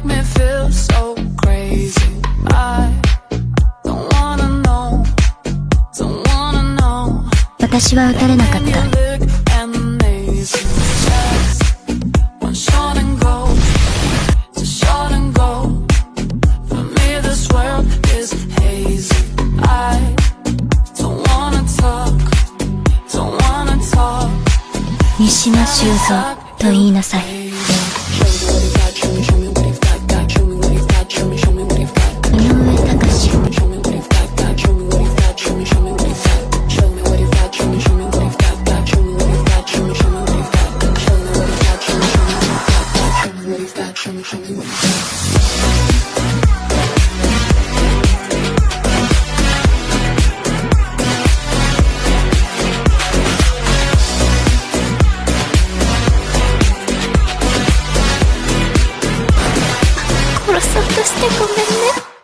me feel so crazy. I don't wanna know, don't wanna know. 私は撃たれなかった。三島修造と言いなさい。井上隆。殺そうとしてごめんね。